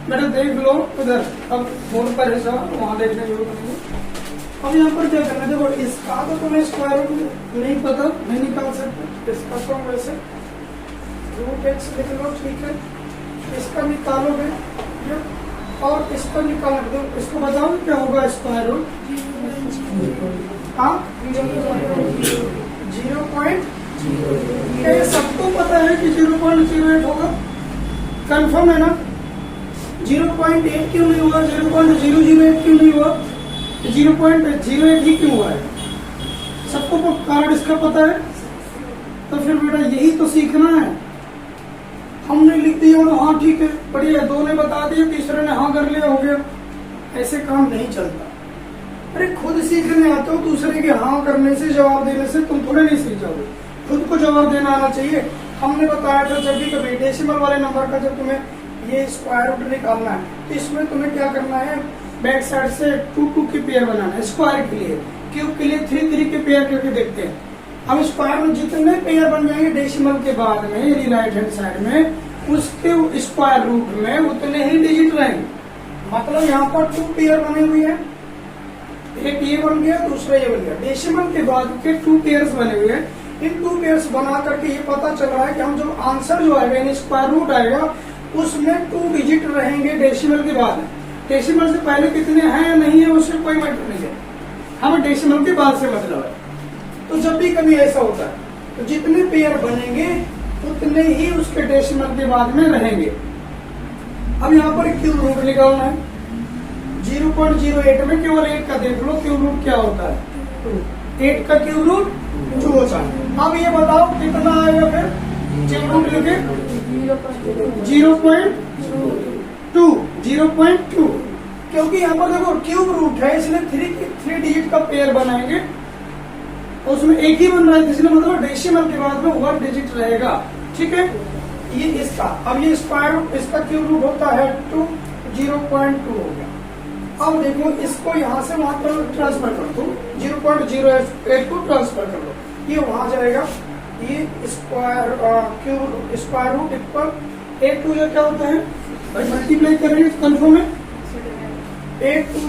बेटा देख लो उधर, अब फोन पर है सब, वहाँ देखने की जरूरत नहीं है। अब यहाँ पर क्या करना है, देखो इसका तो तुम्हें स्क्वायर रूट नहीं पता, नहीं निकाल सकते, इसका तो वैसे रूट एक्स लिख लो, ठीक है। इसका निकालोगे और इसको निकालना, तो इसको बताओ क्या होगा स्क्वायर रूट। हाँ 0. ये सबको पता है कि 0.08 होगा, कंफर्म है ना। 0.8 क्यों नहीं हुआ, 0.008 क्यों नहीं हुआ, 0.08 ही क्यों हुआ है, सबको कारण इसका पता है। तो फिर बेटा यही तो सीखना है। हमने लिख दिया हाँ ठीक है बढ़िया, दो ने बता दिया, तीसरे ने हाँ कर लिया, हो गया। ऐसे काम नहीं चलता। अरे खुद सीखने आते हो, दूसरे के हाँ करने से, जवाब देने से तुम थोड़े नहीं सीख जाओगे, खुद को जवाब देना आना चाहिए। हमने बताया था जब भी कभी डेसिमल वाले नंबर का जब तुम्हें ये स्क्वायर रूट निकालना है तो इसमें तुम्हें क्या करना है, बैक साइड से 2 के पेयर बनाना है, स्क्वायर के लिए, क्यूब के लिए 3 के पेयर करके देखते हैं। अब स्क्वायर में जितने पेयर बन जाएंगे डेसिमल के बाद में, यानी राइट हैंड साइड में, उसके स्क्वायर रूट में उतने ही डिजिट रहेंगे। मतलब यहाँ पर 2 पेयर बने हुए हैं, एक ये बन गया, दूसरा ये बन गया। डेसिमल के बाद के 2 पेयर्स बने हुए हैं। इन 2 पेयर्स बना करके ये पता चल रहा है कि हम जो आंसर जो आएगा, यानी स्क्वायर रूट आएगा, उसमें 2 डिजिट रहेंगे डेसिमल के बाद। डेसिमल से पहले कितने हैं या नहीं है उससे कोई मैटर नहीं है, हमें डेसिमल के बाद से मतलब है। तो जब भी कभी ऐसा होता है तो जितने पेयर बनेंगे उतने ही उसके डेसिमल के बाद में रहेंगे। अब यहाँ पर क्यूब रूट निकालना है। 0.08 में केवल 8 का देख लो, क्यूब रूट क्या होता है, 8 का क्यूब रूट 2 होता है। अब ये बताओ कितना आएगा फिर, क्यूब रूट लेके 0.2, क्योंकि यहाँ पर देखो क्यूब रूट है इसलिए 3 डिजिट का पेयर बनाएंगे, उसमें एक ही बन रहा है, इसलिए मतलब डेसिमल के बाद में 1 डिजिट रहेगा, ठीक है। ये इसका, अब ये स्क्वायर रूट, इसका क्यूब रूट होता है 2, 0.2 हो गया। अब देखो इसको यहाँ से वहां पर ट्रांसफर कर दो, 0.08 को ट्रांसफर कर दो, ये वहां जाएगा। ये स्क्वायर रूट इक्वल 8 2 क्या होता है भाई, मल्टीप्लाई करेंगे कंफर्म है, 8 2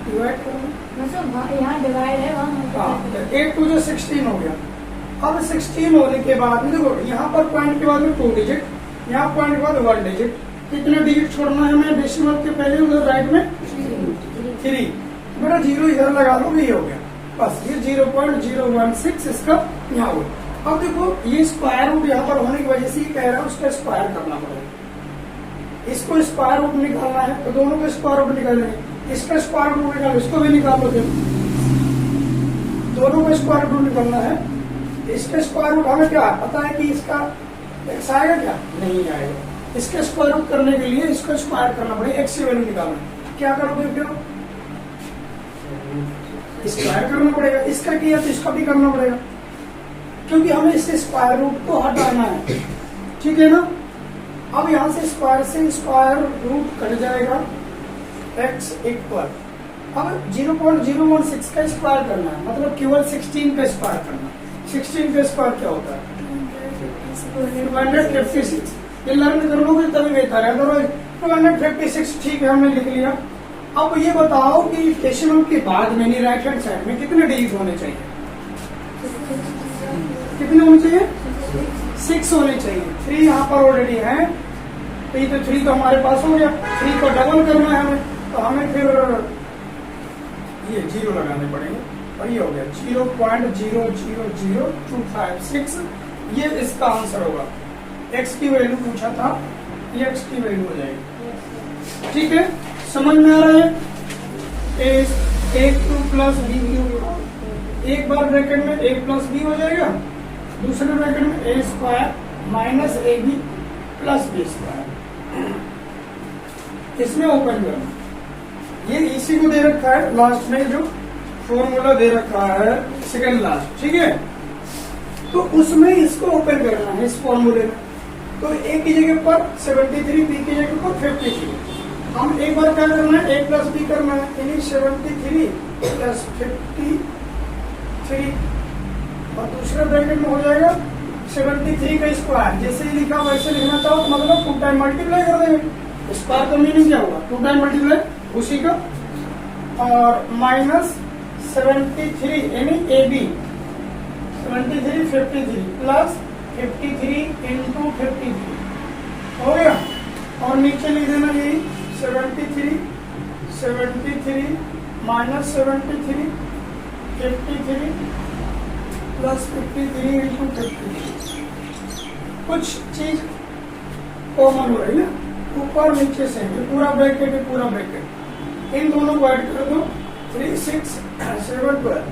डिवाइड करेंगे, यहाँ डिवाइड है वहाँ 8 2 16 हो गया। अब 16 होने के बाद में देखो यहाँ पर पॉइंट के बाद में 2 डिजिट, यहाँ पॉइंट के बाद 1 डिजिट, कितने डिजिट छोड़ना है हमें डेसिमल के पहले, उधर राइट में 3, बेटा 0 इधर लगा लो, ये हो गया बस। ये 0.016 इसका यहाँ हो। अब देखो ये स्क्वायर रूट यहाँ पर होने की वजह से कह रहा है उसका स्क्वायर करना पड़ेगा, इसको स्क्वायर रूट निकालना है तो दोनों को स्क्वायर रूट निकालेंगे, इसका स्क्वायर रूट निकालो, इसको भी निकालो, फिर दोनों को स्क्वायर रूट निकालना है। इसका स्क्वायर रूट हमें क्या पता है कि इसका एक्स आएगा क्या, नहीं आएगा। इसका स्क्वायर रूट करने के लिए इसका स्क्वायर करना पड़ेगा, एक्स की वैल्यू निकालना। क्या करोगे फिर, स्क्वायर करना पड़ेगा, इसका किया तो इसका भी करना पड़ेगा, क्योंकि हमें इससे स्क्वायर रूट को हटाना है, ठीक है ना। अब यहाँ से स्क्वायर रूट कट जाएगा, एक्स इक्वल, अब 0.016 का स्क्वायर करना है, मतलब केवल 16 का स्क्वायर करना। 16 का स्क्वायर क्या होता है, 256। ये लर्न कर लोगे तभी बेहतर है, अदरवाइज 256 ठीक है हमने लिख लिया। अब ये बताओ कि डेसिमल के बाद में राइट हैंड साइड में कितने डिजिट होने चाहिए, कितने होने चाहिए, 6 होने चाहिए। 3 यहाँ पर ऑलरेडी है, तो ये तो 3 तो हमारे पास हो गया, 3 को डबल करना है हमें, तो हमें फिर ये 0 लगाने पड़ेंगे, और ये हो गया 0.000256, ये इसका आंसर होगा। एक्स की वैल्यू पूछा था, ये एक्स की वैल्यू हो जाएगी, ठीक है। समझ में आ रहा है, a2 प्लस b क्यूब, एक बार ब्रैकेट में a प्लस b हो जाएगा, दूसरे ब्रैकेट में a square minus ab plus b square, इसमें ओपन करना। ये इसी को दे रखा है लास्ट में, जो फॉर्मूला दे रखा है सेकंड लास्ट, ठीक है। तो उसमें इसको ओपन करना है, इस फॉर्मूले में। तो a की जगह पर 73, b की जगह पर 53। हम एक बार क्या करना है, a प्लस b करना है, यानी 73 प्लस 53, और दूसरे ब्रैकेट में हो जाएगा 73 का स्क्वायर। जैसे ही लिखा वैसे लिखना चाहो तो मतलब 2 टाइम मल्टीप्लाई कर देंगे, स्क्वायर का मीनिंग क्या होगा? 2 टाइम मल्टीप्लाई उसी का, और माइनस 73 यानी AB 73 53 प्लस 53 इंटू 53 हो गया। और नीचे लिख देना यही 73 माइनस 73 53 प्लस 53 इंटू 53। कुछ चीज कॉमन हो रही है ना, ऊपर नीचे से पूरा ब्रैकेट है, पूरा ब्रैकेट इन दोनों को ऐड कर दो 3 6 7 12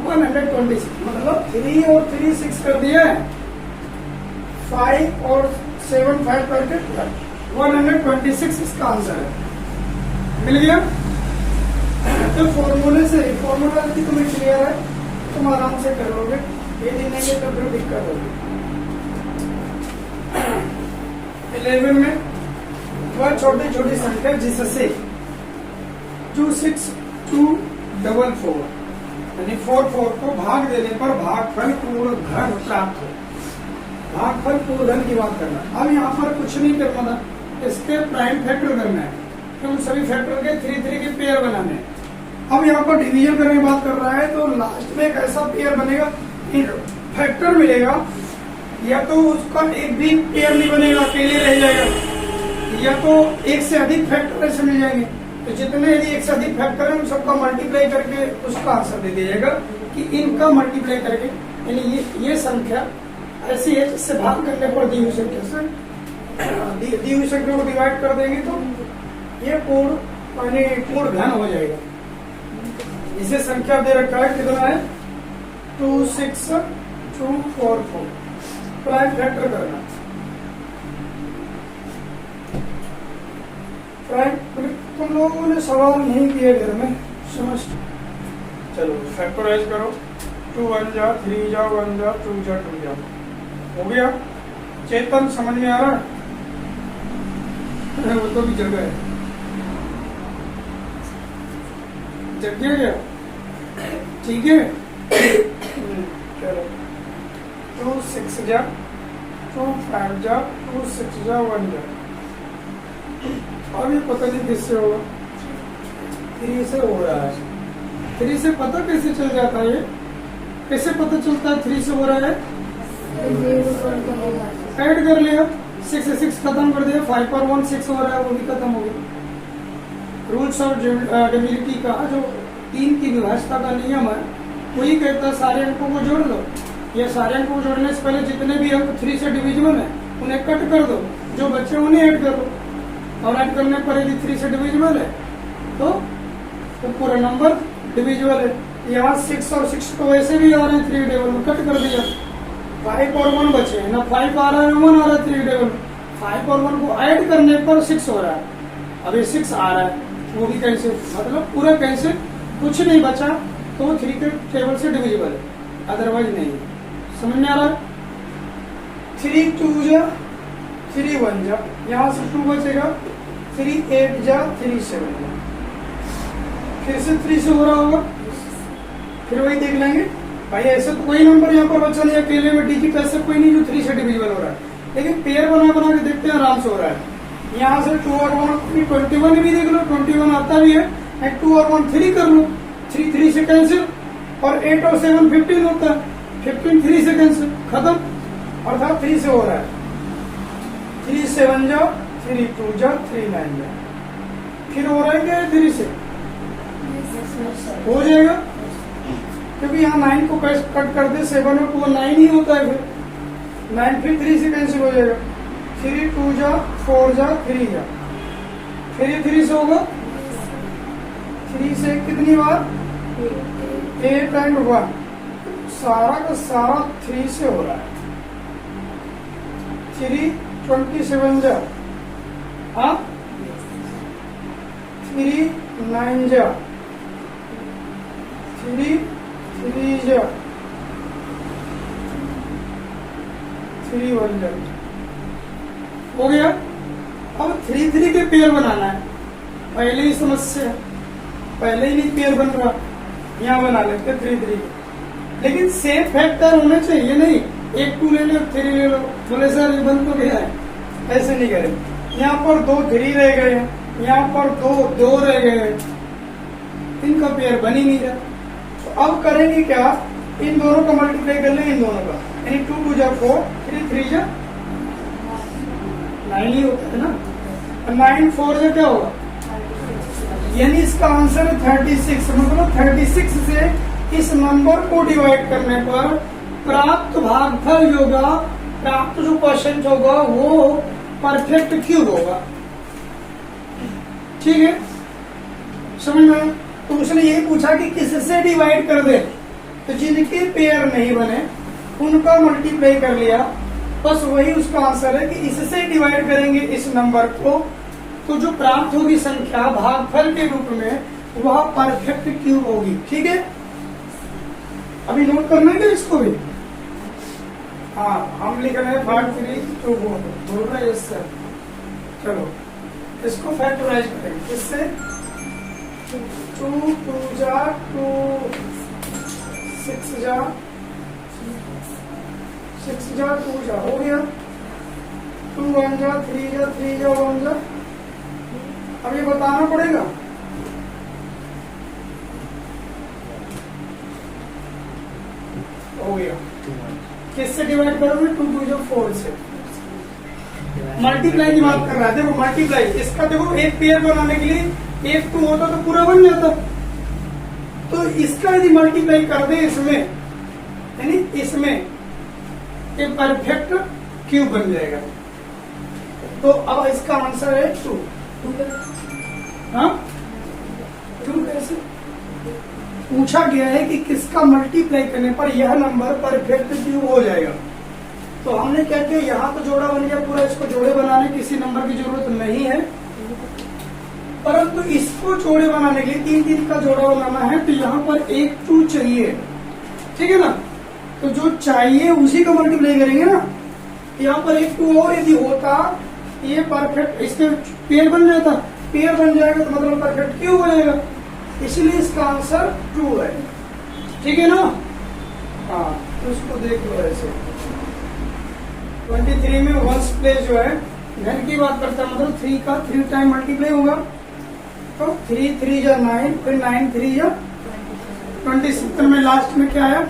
126, मतलब 3 और 3 6 कर दिया है, 5 और 7 5 करके 126 इसका आंसर है। मिल गया? तो फॉर्मूले से, फॉर्मूला यदि तुम्हें क्लियर है तुम आराम से कर लोगे, यदि नहीं है तो फिर दिक्कत होगी। 11 में वह छोटी छोटी संख्या जिससे 2 6 2 4 4 यानी 4 4 को भाग देने पर भागफल पूर्ण घन प्राप्त हो। भागफल पूर्ण घन की बात करना। अब यहाँ पर कुछ नहीं करना था, इसके प्राइम फैक्टर करना है, तो सभी फैक्टर के 3 3 के पेयर बनाने हैं। अब यहाँ पर डिवीजन करने की बात कर रहा है, तो लास्ट में एक ऐसा पेयर बनेगा, फैक्टर मिलेगा, या तो उसका एक भी पेयर नहीं बनेगा, अकेले रह जाएगा, या तो एक से अधिक फैक्टर ऐसे मिल जाएंगे। तो जितने यदि एक से अधिक फैक्टर है उन सबका मल्टीप्लाई करके उसका आंसर दे दिया जाएगा कि इनका मल्टीप्लाई करके, यानी ये संख्या ऐसी है जिससे भाग करने पर दी हुई संख्या से दी हुई संख्या को डिवाइड कर देंगे तो ये पूर्ण यानी पूर्ण घन हो जाएगा। इसे संख्या दे रखा है, कितना है 2 6 2 4 4। प्राइम फैक्टर करना, तुम लोगों ने सवाल नहीं किए घर में, समझ। चलो फैक्टराइज करो, 2 1 जा 3 जा 1 जा 2 जा 2 जा, हो गया। चेतन समझ में आ रहा है? वो तो भी जगह है, जग गया क्या? ठीक है। चलो 2 6 जा 2 5 जा 2 6 जा 1 जा। अब ये पता नहीं किससे होगा, 3 से हो रहा है। 3 से पता कैसे चल जाता है? ये कैसे पता चलता है 3 से हो रहा है? ऐड कर लिया, 6 से 6 खत्म कर दिया, 5 पर 1 6 हो रहा है, वो भी खत्म हो गया। रूल्स ऑफ डिविजिबिलिटी का जो 3 की विभाज्यता का नियम है वही कहता है सारे अंकों को जोड़ दो, या सारे अंकों को जोड़ने से पहले जितने भी अंक 3 से डिविजिबल है उन्हें कट कर दो, जो बच्चे उन्हें ऐड कर दो, और ऐड करने पर यदि 3 से डिविजिबल है तो पूरा नंबर डिविजिबल है। यहाँ 6 और 6 तो वैसे भी आ रहे हैं 3 टेबल में, कट कर दिया, 5 और 1 बचे हैं ना, 5 आ रहा है 1 आ रहा है 3 टेबल में, 5 और 1 को ऐड करने पर 6 हो रहा है, अभी 6 आ रहा है, वो भी कैंसिल, मतलब पूरा कैंसिल, कुछ नहीं बचा तो 3 के टेबल से डिविजिबल है, अदरवाइज नहीं। समझ में आ रहा है? 3 2 जा 3 1 जा, यहाँ से 2 बचेगा, 3 8 जा 3 7 जा, फिर से 3 से हो रहा होगा, फिर वही देख लेंगे भाई। ऐसे तो कोई नंबर यहाँ पर बचा नहीं, अकेले में डिजिट ऐसे कोई नहीं जो 3 से डिविजिबल हो रहा है, लेकिन पेयर बना बना के देखते हैं, आराम से हो रहा है। यहाँ से 2 और 1 21 भी देख लो, 21 आता भी है, 2 और 1 3 कर लो, 3 3 से कैंसिल, और 8 और 7 15 होता है, 15 3 से कैंसिल, खत्म, अर्थात 3 से हो रहा है। 3 7 जा 3 2 जा 3 9 जा, फिर हो रहा है क्या 3 से हो जाएगा, क्योंकि यहाँ 9 को कट कर दे, 7 और 2 9 ही होता है, फिर 9 फिर 3 से कैंसिल हो जाएगा, 3 2 जा 4 जा 3 जा, फिर ये 3 से होगा, 3 से कितनी बार 8 एंड 1, सारा का सारा 3 से हो रहा है। 3 27 जा, हाँ 3 9 जा, 3 3 जा, 3 1 जा, हो गया। अब 3 3 के पेयर बनाना है, पहले ही समस्या, पहले ही नहीं पेयर बन रहा, यहाँ बना लेते 3 3, लेकिन सेम फैक्टर होने चाहिए, नहीं 1 2 ले लो 3 ले लो, बोले सर ये बन तो गया है, ऐसे नहीं करें, यहाँ पर 2 3 रह गए हैं, यहाँ पर 2 रह गए हैं, इनका पेयर बन ही नहीं रहा। तो अब करेंगे क्या, इन दोनों का मल्टीप्लाई कर लेंगे, इन दोनों का, यानी 2 2 जा 4, 3 3 जा 9 ही होता है ना, 9 4 जा क्या होगा, यानी इसका आंसर है 36। मतलब 36 से इस नंबर को डिवाइड करने पर प्राप्त भागफल जो होगा, प्राप्त जो क्वेश्चन होगा वो परफेक्ट क्यूब होगा। ठीक है, समझ में? तो उसने यही पूछा कि किससे डिवाइड कर दे, तो जिनके पेयर नहीं बने उनका मल्टीप्लाई कर लिया, बस वही उसका आंसर है कि इससे डिवाइड करेंगे इस नंबर को, तो जो प्राप्त होगी संख्या भागफल के रूप में वह परफेक्ट क्यूब होगी। ठीक है, अभी नोट करना है क्या इसको भी? हाँ, हम लिख रहे हैं 5 3 2 बोल रहे हैं सर। चलो इसको फैक्टराइज करेंगे, इससे 2 2 जा 2 6 जा 6 जा 2 जा हो गया, 2 1 जा 3 जा 3 जा 1 जा। अब ये बताना पड़ेगा, हो गया। किससे डिवाइड करोगे, 2 2 जा 4 से। मल्टीप्लाई की बात कर रहा है, देखो मल्टीप्लाई, इसका देखो एक पेयर बनाने के लिए 1 2 होता तो पूरा बन जाता, तो इसका यदि मल्टीप्लाई कर दे इसमें, यानी इसमें एक परफेक्ट क्यूब बन जाएगा। तो अब इसका आंसर है 2। हाँ, 2 कैसे? पूछा गया है कि किसका मल्टीप्लाई करने पर यह नंबर परफेक्ट क्यूब हो जाएगा। तो हमने क्या किया, यहाँ तो जोड़ा बन गया पूरा, इसको जोड़े बनाने किसी नंबर की जरूरत नहीं है, परंतु इसको जोड़े बनाने के लिए 3 3 का जोड़ा बनाना है, तो यहाँ पर 1 2 चाहिए। ठीक है ना, तो जो चाहिए उसी का मल्टीप्लाई करेंगे ना। यहाँ पर 1 2 और यदि होता, ये परफेक्ट इसके पेयर बन जाता, पेयर बन जाएगा तो मतलब परफेक्ट क्यूब हो जाएगा, इसलिए इसका आंसर 2 है। ठीक है ना, हाँ, तो उसको देख लो ऐसे। 23 में 1's प्लेस जो है घन की बात करता है, मतलब 3 का 3 टाइम मल्टीप्लाई होगा, तो 3 3 जा 9, फिर 9 3 जा 27 में लास्ट में क्या आया,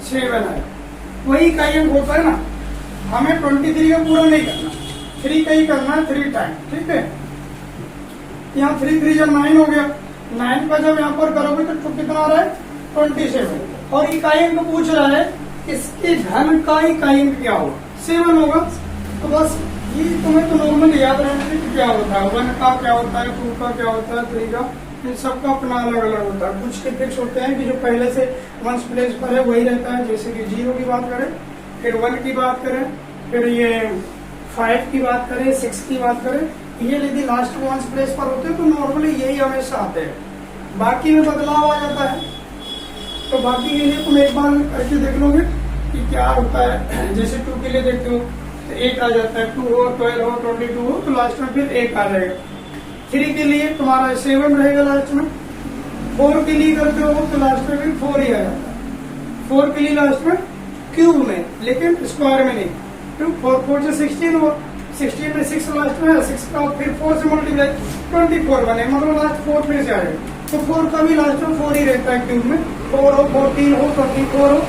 7 आया। वही का अंक होता है ना, हमें 23 का पूरा नहीं करना, 3 का ही करना है 3 टाइम। ठीक है, यहाँ 3 3 जा 9 हो गया, 9 का जब यहाँ पर करोगे तो कितना आ रहा है, 27। और इकाई अंक पूछ रहा है इसके घन का इकाई अंक क्या होगा, 7 होगा। तो बस ये तुम्हें तो नॉर्मल याद रहना चाहिए कि क्या होता है, 1 का क्या होता है, 2 का क्या होता है, 3 का, इन सबका अपना अलग अलग होता है। कुछ के फिक्स होते हैं कि जो पहले से 1's प्लेस पर है वही रहता है, जैसे कि 0 की बात करें, फिर 1 की बात करें, फिर ये 5 की बात करें, 6 की बात करें, ये यदि लास्ट 1's प्लेस पर होते हैं तो नॉर्मली यही हमेशा आते हैं, बाकी में बदलाव आ जाता है। तो बाकी के लिए तुम एक बार करके देख लोगे कि क्या होता है। जैसे 2 के लिए देखते हो तो 8 आ जाता है, 2 हो 12 हो 22 हो तो लास्ट में फिर 1 आ जाएगा। 3 के लिए तुम्हारा 7 रहेगा लास्ट में, 4 के लिए करते हो तो लास्ट में फिर 4 ही आ जाता है, 4 के लिए लास्ट में क्यूब में, लेकिन स्क्वायर में नहीं। तो 4 4 से 16 हुआ, 16 में 6 लास्ट में है, 6 का फिर 4 से मल्टीप्लाई 24 बने, मतलब लास्ट 4 फिर से आ जाएगा। तो 4 का भी लास्ट में 4 ही रहता है क्यूब में, 4 हो 14 हो 24 हो,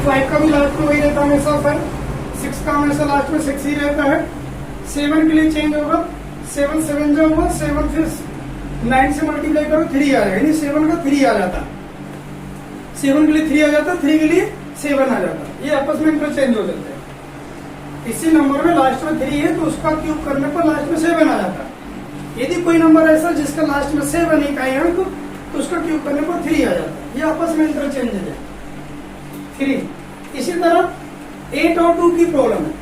5 का भी लास्ट में वही रहता है हमेशा 5, 6 का हमेशा लास्ट में 6 ही रहता है। 7 के लिए चेंज होगा, 7 7 जो होगा 7 फिर 9 से मल्टीप्लाई करो 3 आ जाएगा, यानी 7 का 3 आ जाता, 7 के लिए 3 आ जाता, 3 के लिए 7 आ जाता, ये आपस में इंटरचेंज हो जाते हैं। इसी नंबर में लास्ट में 3 है तो उसका क्यूब करने पर लास्ट में 7 आ जाता है। यदि कोई नंबर ऐसा जिसका लास्ट में 7 इकाई है तो उसका क्यूब करने पर 3 आ जाता है, ये आपस में इंटरचेंज है 3। इसी तरह 8 और 2 की प्रॉब्लम है,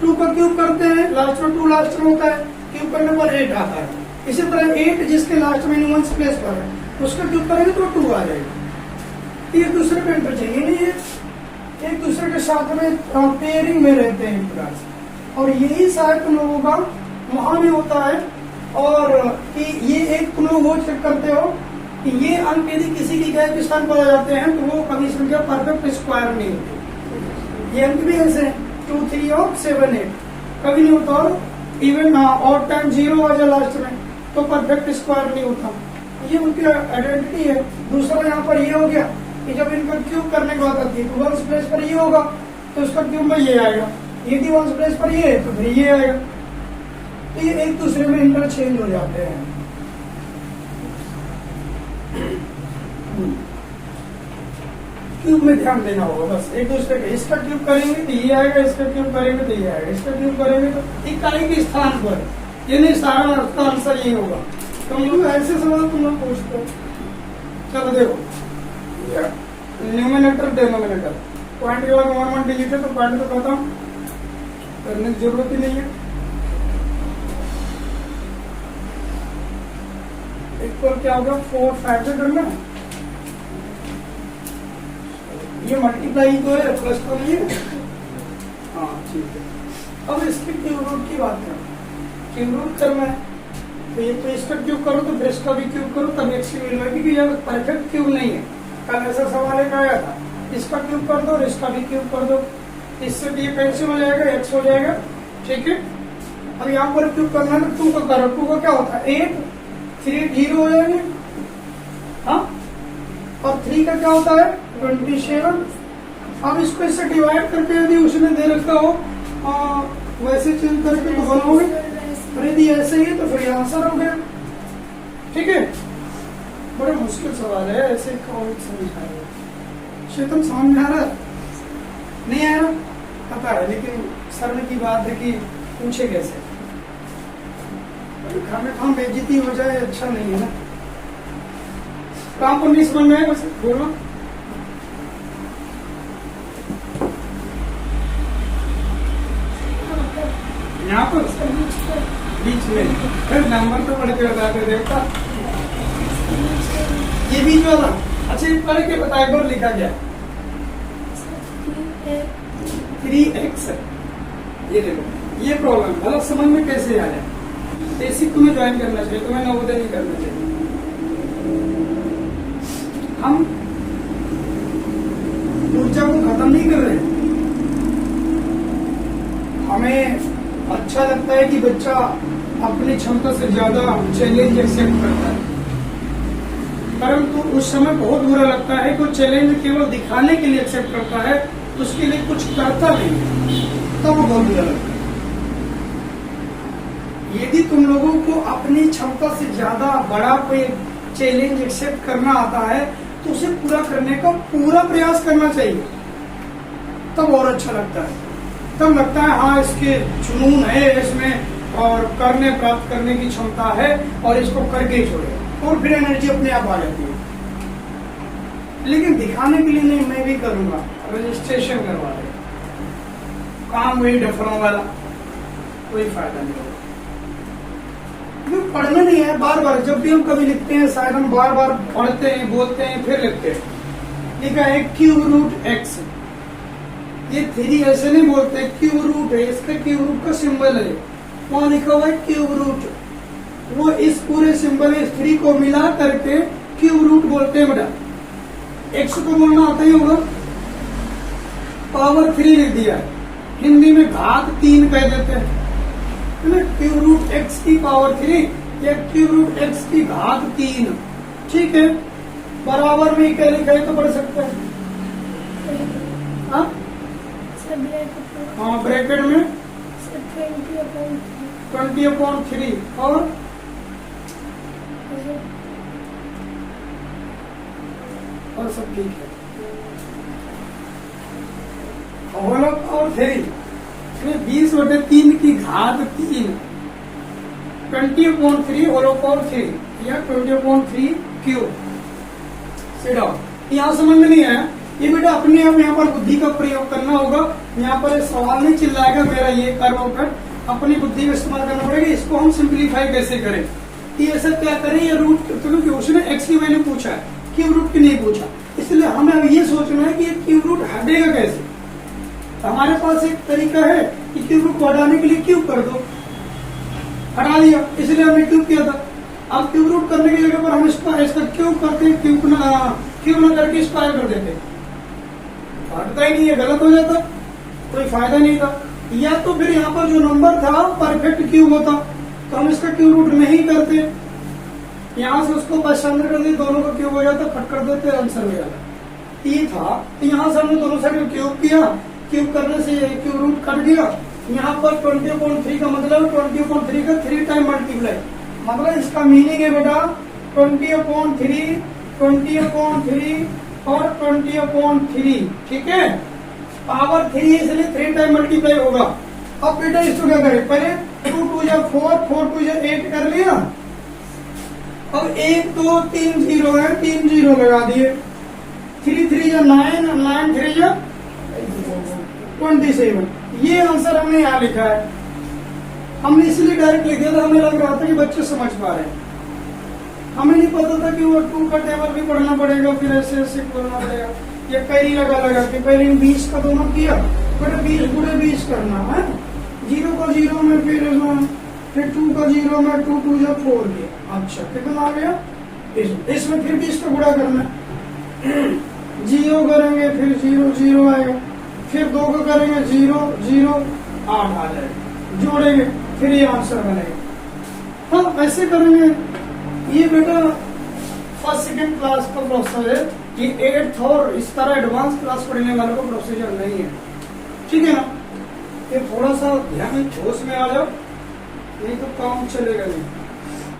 2 का क्यूब करते हैं, लास्ट में 2 लास्ट में होता है, क्यूब करने पर 8 आता है। इसी तरह 8 जिसके लास्ट में 1's प्लेस पर है उसका क्यूब करेंगे तो 2 आ जाएगा। एक दूसरे पे इंटरचेंज नहीं है, एक दूसरे के साथ में पेयरिंग में रहते हैं एक प्रकार से, और यही शायद तुम लोगों का वहां भी होता है। और कि ये एक तुम लोग वो चेक करते हो कि ये अंक यदि किसी की गैप स्थान पर आ जाते हैं तो वो कभी संख्या परफेक्ट स्क्वायर नहीं होती। ये अंक भी ऐसे 2 3 और 7 8 कभी नहीं होता, और इवन और टाइम 0 आ जाए लास्ट में तो परफेक्ट स्क्वायर नहीं होता। ये उनकी आइडेंटिटी है। दूसरा यहाँ पर ये हो गया कि जब इनका क्यूब करने की बात आती है तो वंस प्लेस पर ये होगा तो इसका क्यूब में ये आएगा, यदि वंस प्लेस पर ये है तो फिर ये आएगा। तो ये एक दूसरे में इंटरचेंज हो जाते हैं। क्यूब में ध्यान देना होगा बस, एक दूसरे का। इसका क्यूब करेंगे तो ये आएगा, इसका क्यूब करेंगे तो ये आएगा, इसका क्यूब करेंगे तो इकाई के स्थान पर, ये नहीं सारा उसका आंसर ये होगा। तुम लोग ऐसे सवाल तुम लोग पूछते हो। चलो देखो, न्यूमिनेटर डिनोमिनेटर पॉइंट के बाद 1 डिजिट है तो पॉइंट तो खत्म करने की जरूरत ही नहीं है। इक्वल क्या होगा 4 5 से करना है, ये मल्टीप्लाई तो है प्लस तो नहीं है। हाँ ठीक है। अब इसके क्यूब रूट की बात करें, क्यूब रूट करना है तो ये तो इसका क्यूब करो तो फिर इसका भी क्यूब करो तब एक्स की वैल्यू आएगी, क्योंकि यह परफेक्ट क्यूब नहीं है। कल ऐसा सवाल एक आया था, इसका क्यूब कर दो और इसका भी क्यूब कर दो, इससे भी ये कैंसिल हो जाएगा, एक्स हो जाएगा। ठीक है। अब यहाँ पर क्यूब करना है तो 2 का करो, 2 का क्या होता है 8, 3 0 हो जाएंगे। हाँ, और 3 का क्या होता है 27। अब इसको इससे डिवाइड करके यदि उसने दे रखा हो वैसे चेंज करके तो बनाओगे, और यदि ऐसे ही तो फिर आंसर हो गया। ठीक है। बड़ा मुश्किल सवाल है, ऐसे कौन समझाएगा। शीतल समझ में आ रहा नहीं आ रहा पता है, लेकिन सर की बात है कि पूछे कैसे, खाने खाम बेइज्जती हो जाए अच्छा नहीं है ना। काम पर नहीं समझ में आया बस बोलो। यहाँ पर बीच में फिर नंबर तो पढ़ के बता के देखता, ये बीच वाला। अच्छा ये पढ़ के बता, एक बार लिखा गया 3x। ये देखो ये प्रॉब्लम गलत समझ में कैसे आ जाए, बेसिक तुम्हें ज्वाइन करना चाहिए, तुम्हें नवोदय नहीं करना चाहिए। हम ऊर्जा को खत्म नहीं कर रहे, हमें अच्छा लगता है कि बच्चा अपनी क्षमता से ज्यादा चैलेंज एक्सेप्ट करता है, परंतु उस समय बहुत बुरा लगता है कि चैलेंज केवल दिखाने के लिए एक्सेप्ट करता है, उसके लिए कुछ करता नहीं, तब वो बहुत बुरा लगता है। यदि तुम लोगों को अपनी क्षमता से ज्यादा बड़ा कोई चैलेंज एक्सेप्ट करना आता है तो उसे पूरा करने का पूरा प्रयास करना चाहिए, तब और अच्छा लगता है। तब लगता है हाँ इसके जुनून है इसमें और करने प्राप्त करने की क्षमता है और इसको करके छोड़े, और फिर एनर्जी अपने आप आ जाती है। लेकिन दिखाने के लिए नहीं, मैं भी करूंगा, रजिस्ट्रेशन करवा दे, काम वही डफरों वाला, कोई फायदा नहीं होगा। पढ़ना नहीं है, बार बार जब भी हम कभी लिखते हैं शायद हम बार बार पढ़ते हैं, बोलते हैं, फिर लिखते हैं। लिखा है क्यूब रूट एक्स, ये 3 ऐसे नहीं बोलते, क्यूब रूट है, इसका क्यूब रूट का सिंबल है, वहां लिखा हुआ है क्यूब रूट। वो इस पूरे सिंबल इस 3 को मिला करके क्यूब रूट बोलते हैं बेटा। एक्स को बोलना आता ही होगा, पावर 3 लिख दिया, हिंदी में घात 3 कह देते हैं, क्यूब रूट एक्स की पावर 3 या क्यूब रूट एक्स की घात 3। ठीक है, बराबर में क्या लिखा है तो पढ़ सकते हैं। हाँ ब्रैकेट में 20/3 और सब ठीक है। और 3 20/3 की घात 3, 20/3 होल/3 या 20/3 क्यूब। सीधा यहाँ समझ में नहीं आया, ये बेटा अपने आप यहाँ पर बुद्धि का प्रयोग करना होगा। यहाँ पर सवाल नहीं चिल्लाएगा मेरा ये कर वो कर, अपनी बुद्धि का इस्तेमाल करना पड़ेगा। इसको हम सिंप्लीफाई कैसे करें, कि ऐसा क्या करें, ये रूट क्योंकि उसने एक्स की वैल्यू पूछा है, क्यूब रूट की नहीं पूछा, इसलिए हमें अब ये सोचना है कि ये क्यूब रूट हटेगा कैसे। हमारे पास एक तरीका है कि क्यूब रूट को हटाने के लिए क्यूब कर दो, हटा दिया, इसलिए हमने क्यूब किया था। अब क्यूब रूट करने की जगह पर हम इसका क्यूब करते हैं, क्यूब न करके स्क्वायर कर देते, हटता ही नहीं है, गलत हो जाता, कोई फायदा नहीं था। या तो फिर यहाँ पर जो नंबर था परफेक्ट क्यूब होता, तो हम इसका क्यूब रूट नहीं करते, यहाँ से उसको पहचान कर दिए, दोनों का क्यूब हो जाता, कट कर देते, आंसर हो जाता। ये था, तो यहाँ से हमने दोनों साइड क्यूब किया, क्यूब करने से क्यूब रूट कट गया। यहाँ पर 20.3 का मतलब 20.3 का 3 टाइम मल्टीप्लाई, मतलब इसका मीनिंग है बेटा 20/3, 20/3 और 20/3, ठीक है। पावर 3 इसलिए 3 टाइम मल्टीप्लाई होगा। अब बेटा इसको क्या करें, पहले 2 2 या 4, 4 2 या 8 कर लिया। अब 1 2 3 0 है, 3 0 लगा दिए, 3 3 या 9, 9 3 या 27। ये आंसर हमने यहाँ लिखा है। हमने इसलिए डायरेक्ट लिख दिया था, हमें लग रहा था कि बच्चे समझ पा रहे हैं। हमें नहीं पता था कि वो 2 का टेबल भी पढ़ना पड़ेगा, फिर ऐसे ऐसे करना पड़ेगा, या कई लगा के पहले 20 का दोनों किया, फिर 20 पूरे 20 करना है, 0 का 0 में फिर 2 का 0 में 2 2 या 4 किया। अच्छा कितना आ गया, इसमें फिर 20 का गुणा करना, 0 करेंगे फिर 0 0 आएगा, फिर 2 का करेंगे 0 0 8 आ जाएगा, जोड़ेंगे फिर ये आंसर बनेगा। हाँ ऐसे करेंगे। ये बेटा फर्स्ट सेकंड क्लास का प्रोसेसर है, ये 8th और इस तरह एडवांस क्लास पढ़ने वालों का प्रोसीजर नहीं है, ठीक है ना। ये थोड़ा सा ध्यान जोश में आ जाओ, नहीं तो काम चलेगा नहीं।